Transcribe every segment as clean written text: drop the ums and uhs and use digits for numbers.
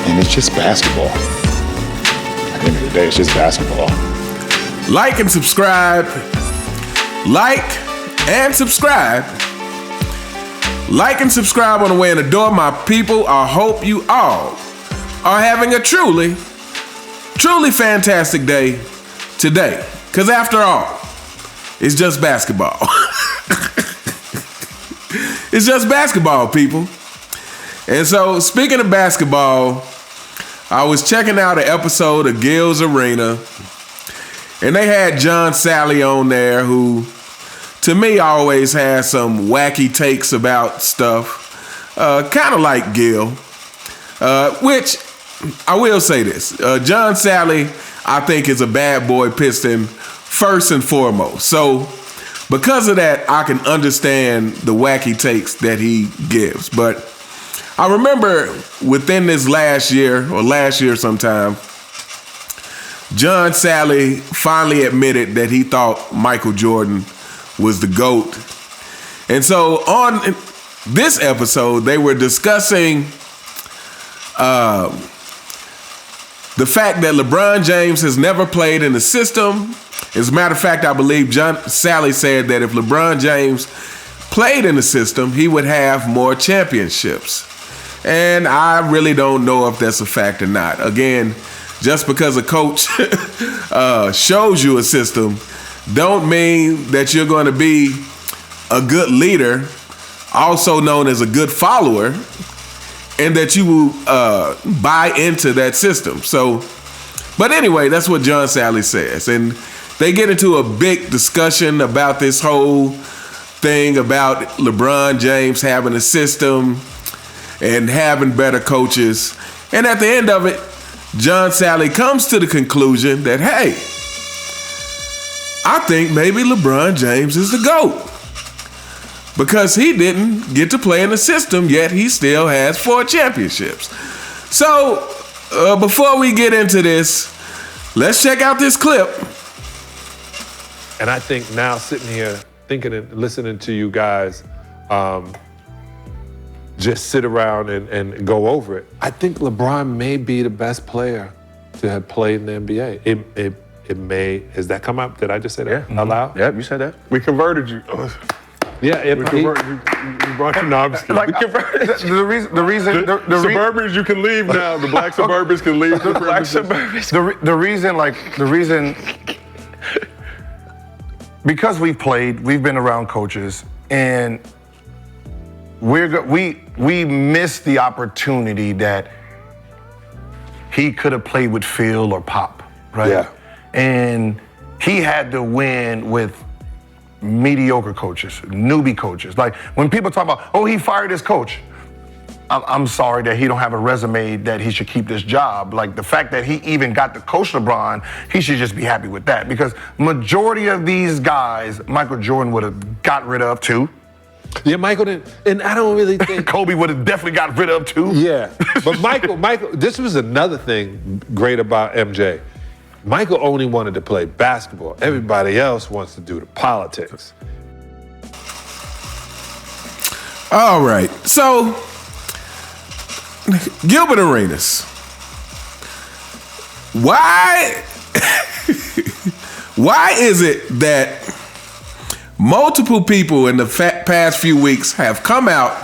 And it's just basketball. At the end of the day, it's just basketball. Like and subscribe. Like and subscribe. Like and subscribe on the way in the door, my people. I hope you all are having a truly, truly fantastic day today. Because after all, it's just basketball. It's just basketball, people. And so, speaking of basketball, I was checking out an episode of Gil's Arena, and they had John Salley on there, who, to me, always has some wacky takes about stuff, kind of like Gil, which I will say this. John Salley, I think, is a bad boy Piston first and foremost. So, because of that, I can understand the wacky takes that he gives. But I remember within this last year sometime, John Salley finally admitted that he thought Michael Jordan was the GOAT. And so on this episode, they were discussing the fact that LeBron James has never played in the system. As a matter of fact, I believe John Salley said that if LeBron James played in the system, he would have more championships. And I really don't know if that's a fact or not. Again, just because a coach shows you a system, don't mean that you're going to be a good leader, also known as a good follower, and that you will buy into that system. So, but anyway, that's what John Salley says. And they get into a big discussion about this whole thing about LeBron James having a system and having better coaches. And at the end of it, John Salley comes to the conclusion that, hey, I think maybe LeBron James is the GOAT. Because he didn't get to play in the system, yet he still has 4 championships. So, before we get into this, let's check out this clip. And I think now sitting here thinking and listening to you guys just sit around and go over it, I think LeBron may be the best player to have played in the NBA. It may, has that come up? Did I just say that out loud? Yeah, you said that. We converted you. Yeah, We converted you. You brought your knobs. Like, the reason Suburbans, you can leave now. The black Suburbans can leave. The black Suburbans. The reason, because we've been around coaches, and we missed the opportunity that he could have played with Phil or Pop, right? Yeah. And he had to win with mediocre coaches, newbie coaches. Like, when people talk about, oh, he fired his coach, I'm sorry that he don't have a resume that he should keep this job. Like, the fact that he even got to coach LeBron, he should just be happy with that, because majority of these guys, Michael Jordan would have got rid of too. Yeah, Michael didn't, and I don't really think Kobe would have definitely got rid of too. Yeah, but Michael, this was another thing great about MJ. Michael only wanted to play basketball. Everybody else wants to do the politics. All right, so Gilbert Arenas, why is it that multiple people in the past few weeks have come out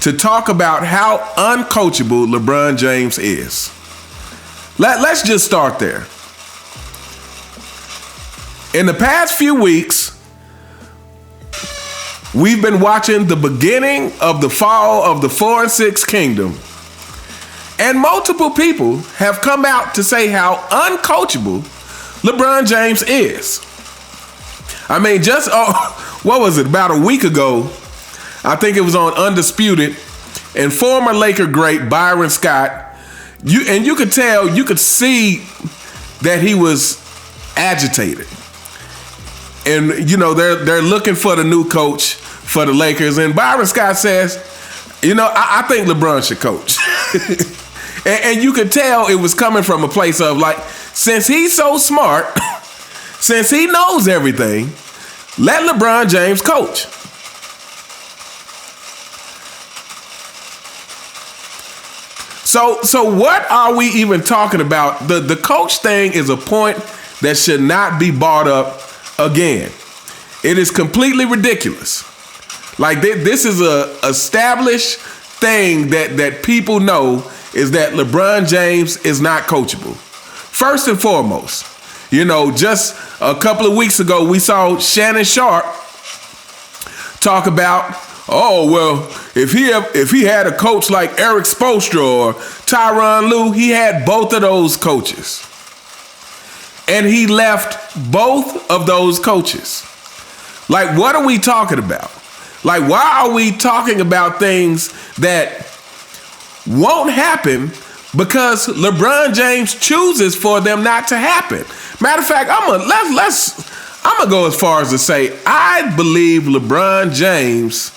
to talk about how uncoachable LeBron James is? Let's just start there. In the past few weeks, we've been watching the beginning of the fall of the 4 and 6 kingdom. And multiple people have come out to say how uncoachable LeBron James is. I mean, what was it, about a week ago, I think it was on Undisputed, and former Laker great Byron Scott, you could tell, you could see that he was agitated. And, you know, they're looking for the new coach for the Lakers. And Byron Scott says, you know, I think LeBron should coach. and you could tell it was coming from a place of, like, since he's so smart, since he knows everything, let LeBron James coach. So what are we even talking about? The coach thing is a point that should not be brought up again. It is completely ridiculous. Like this is a established thing that people know is that LeBron James is not coachable. First and foremost, just a couple of weeks ago, we saw Shannon Sharp talk about, oh, well, if he had a coach like Eric Spoelstra or Tyronn Lue, he had both of those coaches. And he left both of those coaches. Like, what are we talking about? Like, why are we talking about things that won't happen because LeBron James chooses for them not to happen? Matter of fact, I'm gonna go as far as to say I believe LeBron James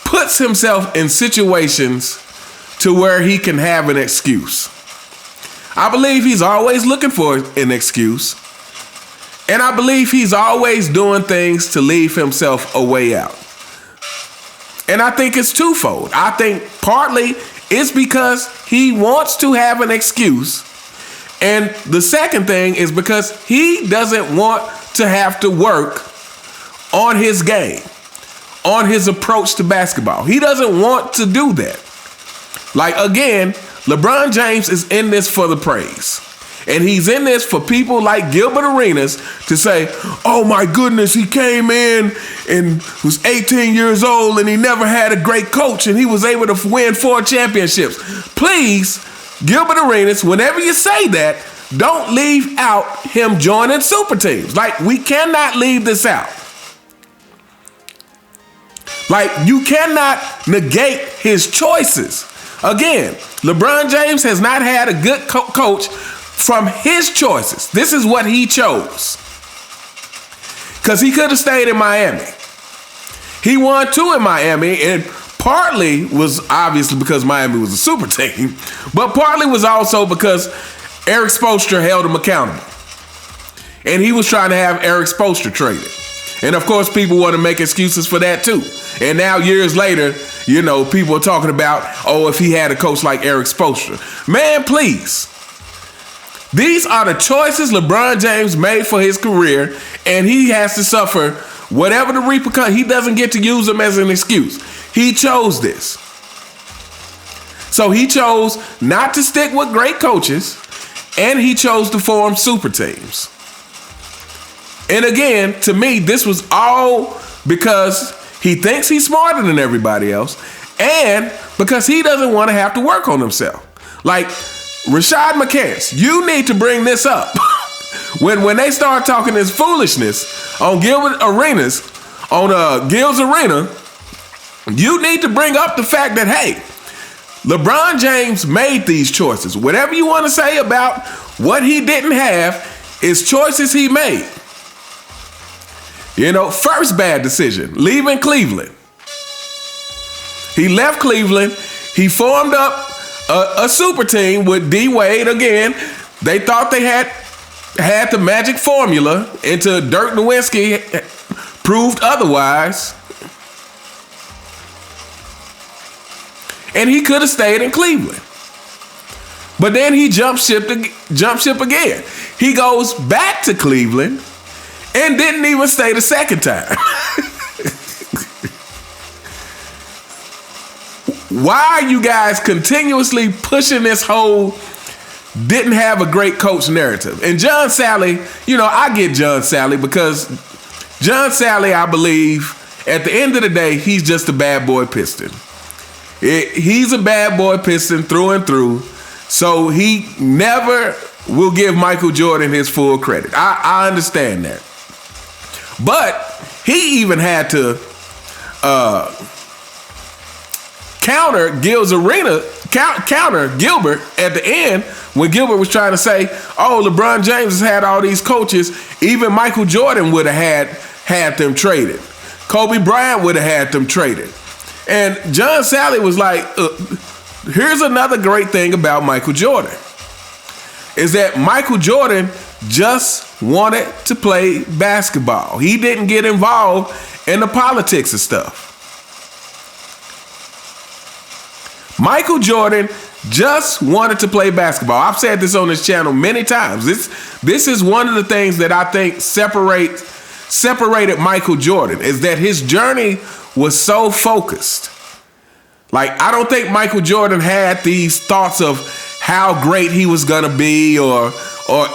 puts himself in situations to where he can have an excuse. I believe he's always looking for an excuse. And I believe he's always doing things to leave himself a way out. And I think it's twofold. I think partly it's because he wants to have an excuse. And the second thing is because he doesn't want to have to work on his game, on his approach to basketball. He doesn't want to do that. Like, again, LeBron James is in this for the praise. And he's in this for people like Gilbert Arenas to say, oh my goodness, he came in and was 18 years old and he never had a great coach and he was able to win 4 championships. Please, Gilbert Arenas, whenever you say that, don't leave out him joining super teams. Like, we cannot leave this out. Like, you cannot negate his choices. Again, LeBron James has not had a good coach from his choices. This is what he chose. Because he could have stayed in Miami. He won 2 in Miami, and partly was obviously because Miami was a super team, but partly was also because Eric Spoelstra held him accountable. And he was trying to have Eric Spoelstra traded. And of course, people want to make excuses for that too. And now years later, people are talking about, oh, if he had a coach like Eric Spoelstra. Man, please. These are the choices LeBron James made for his career, and he has to suffer whatever the repercussions. He doesn't get to use them as an excuse. He chose this. So he chose not to stick with great coaches, and he chose to form super teams. And again, to me, this was all because he thinks he's smarter than everybody else, and because he doesn't want to have to work on himself. Like, Rashad McCants, you need to bring this up. when they start talking this foolishness on Gilbert Arenas, on Gil's Arena, you need to bring up the fact that, hey, LeBron James made these choices. Whatever you want to say about what he didn't have is choices he made. First bad decision, leaving Cleveland. He left Cleveland. He formed up a super team with D Wade again. They thought they had the magic formula until Dirk Nowitzki proved otherwise. And he could have stayed in Cleveland. But then he jumped ship again. He goes back to Cleveland and didn't even stay the second time. Why are you guys continuously pushing this whole didn't have a great coach narrative? And John Salley, I get John Salley because John Salley, I believe, at the end of the day, he's just a bad boy Piston. He's a bad boy Piston through and through, so he never will give Michael Jordan his full credit. I understand that. But he even had to counter Gilbert at the end when Gilbert was trying to say, oh, LeBron James has had all these coaches. Even Michael Jordan would have had them traded. Kobe Bryant would have had them traded. And John Salley was like, here's another great thing about Michael Jordan, is that Michael Jordan just wanted to play basketball. He didn't get involved in the politics of stuff. Michael Jordan just wanted to play basketball. I've said this on this channel many times. This is one of the things that I think separated Michael Jordan, is that his journey was so focused. Like, I don't think Michael Jordan had these thoughts of how great he was gonna be or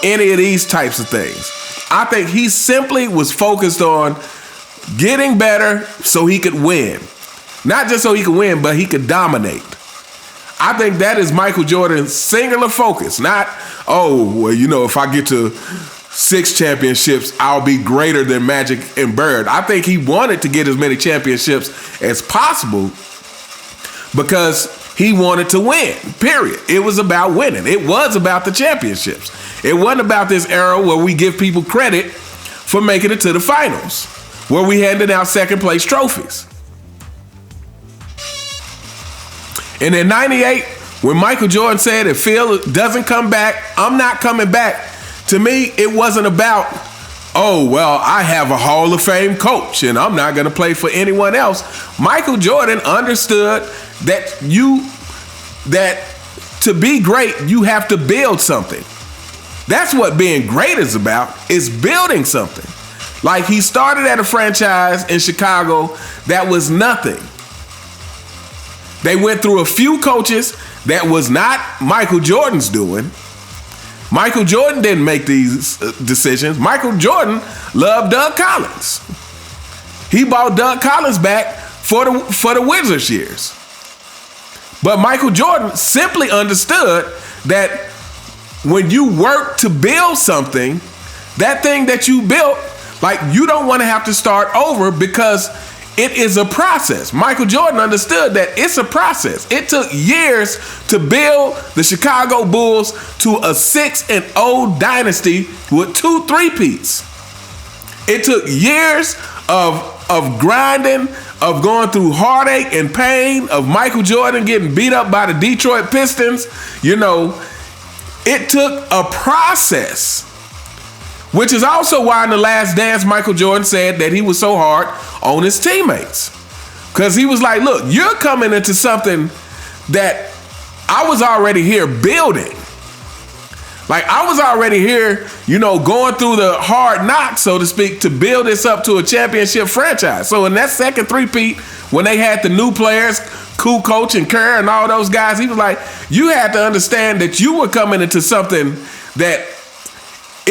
any of these types of things. I think he simply was focused on getting better so he could win. Not just so he could win, but he could dominate. I think that is Michael Jordan's singular focus. Not, if I get to 6 championships, I'll be greater than Magic and Bird. I think he wanted to get as many championships as possible because he wanted to win, period. It was about winning. It was about the championships. It wasn't about this era where we give people credit for making it to the finals, where we handed out second place trophies. And in 98, when Michael Jordan said, if Phil doesn't come back, I'm not coming back. To me, it wasn't about, I have a Hall of Fame coach and I'm not going to play for anyone else. Michael Jordan understood that to be great, you have to build something. That's what being great is about, is building something. Like, he started at a franchise in Chicago that was nothing. They went through a few coaches that was not Michael Jordan's doing. Michael Jordan didn't make these decisions. Michael Jordan loved Doug Collins. He brought Doug Collins back for the Wizards years. But Michael Jordan simply understood that when you work to build something, that thing that you built, like, you don't want to have to start over because it is a process. Michael Jordan understood that it's a process. It took years to build the Chicago Bulls to a 6-0 dynasty with 2 3-peats. It took years of grinding, of going through heartache and pain, of Michael Jordan getting beat up by the Detroit Pistons. It took a process. Which is also why in The Last Dance, Michael Jordan said that he was so hard on his teammates. Because he was like, look, you're coming into something that I was already here building. Like, I was already here, going through the hard knocks, so to speak, to build this up to a championship franchise. So in that second 3-peat, when they had the new players, Cool Coach and Kerr and all those guys, he was like, you had to understand that you were coming into something that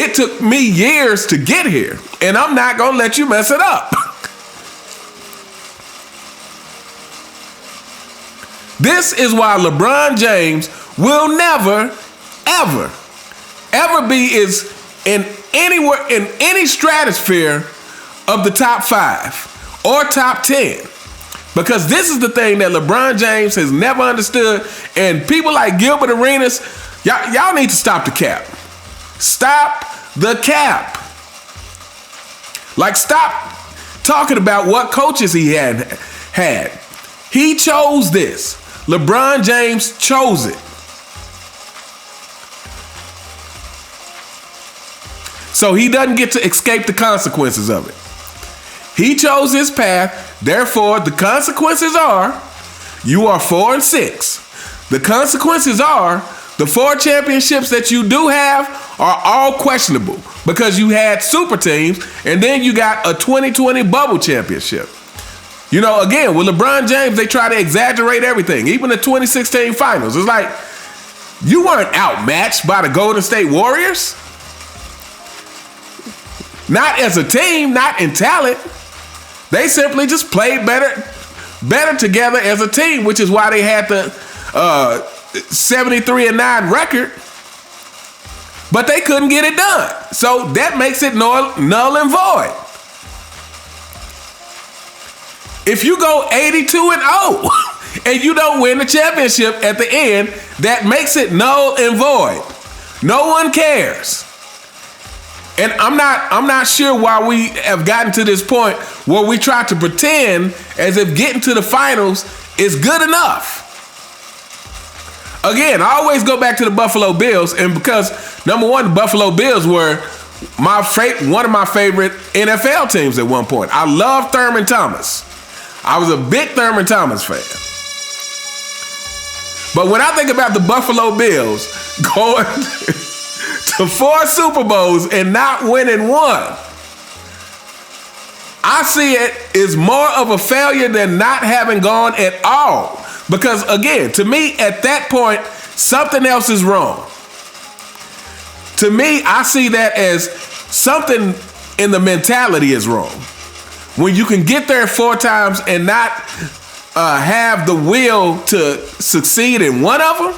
it took me years to get here, and I'm not going to let you mess it up. This is why LeBron James will never, ever, ever be in any stratosphere of the top 5 or top 10. Because this is the thing that LeBron James has never understood, and people like Gilbert Arenas, y'all need to stop the cap. Stop the cap. Like, stop talking about what coaches he had. He chose this. LeBron James chose it. So he doesn't get to escape the consequences of it. He chose his path. Therefore, the consequences are you are 4-6. The consequences are the 4 championships that you do have are all questionable because you had super teams and then you got a 2020 bubble championship. Again, with LeBron James, they try to exaggerate everything. Even the 2016 finals. It's like, you weren't outmatched by the Golden State Warriors. Not as a team, not in talent. They simply just played better together as a team, which is why they had the 73-9 record, but they couldn't get it done. So that makes it null and void. If you go 82-0 and you don't win the championship at the end, that makes it null and void. No one cares. And I'm not sure why we have gotten to this point where we try to pretend as if getting to the finals is good enough. Again, I always go back to the Buffalo Bills, and because, number one, the Buffalo Bills were one of my favorite NFL teams at one point. I love Thurman Thomas. I was a big Thurman Thomas fan. But when I think about the Buffalo Bills going to 4 Super Bowls and not winning one, I see it as more of a failure than not having gone at all. Because again, to me, at that point, something else is wrong. To me, I see that as something in the mentality is wrong. When you can get there 4 times and not have the will to succeed in one of them.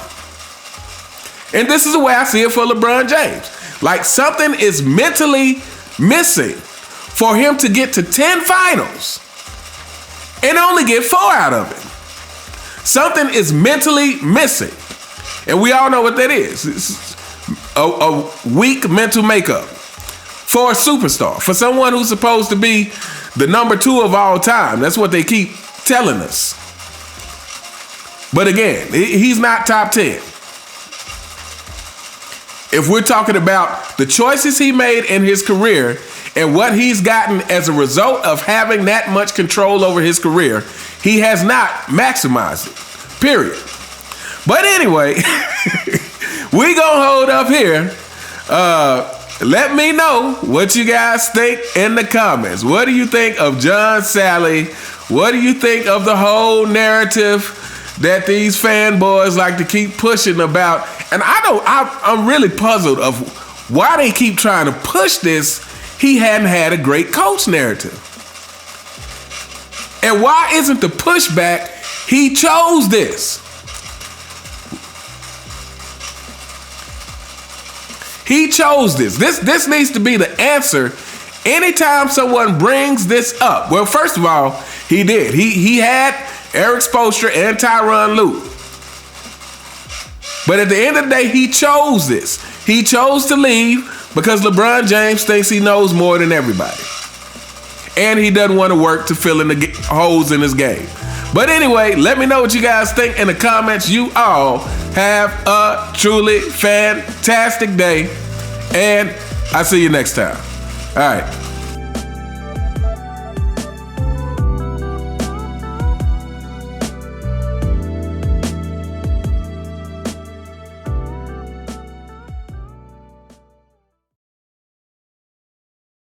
And this is the way I see it for LeBron James. Like something is mentally missing for him to get to 10 finals and only get 4 out of it. Something is mentally missing. And we all know what that is. It's a weak mental makeup for a superstar, for someone who's supposed to be the number 2 of all time. That's what they keep telling us. But again, he's not top 10. If we're talking about the choices he made in his career and what he's gotten as a result of having that much control over his career, he has not maximized it, period. But anyway, we gonna hold up here. Let me know what you guys think in the comments. What do you think of John Salley? What do you think of the whole narrative that these fanboys like to keep pushing about? And I'm really puzzled of why they keep trying to push this. He hadn't had a great coach narrative. And why isn't the pushback, he chose this? He chose this. This needs to be the answer anytime someone brings this up. Well, first of all, he did. He had Eric Spoelstra and Tyronn Lue. But at the end of the day, he chose this. He chose to leave because LeBron James thinks he knows more than everybody. And he doesn't want to work to fill in the holes in his game. But anyway, let me know what you guys think in the comments. You all have a truly fantastic day. And I'll see you next time. All right.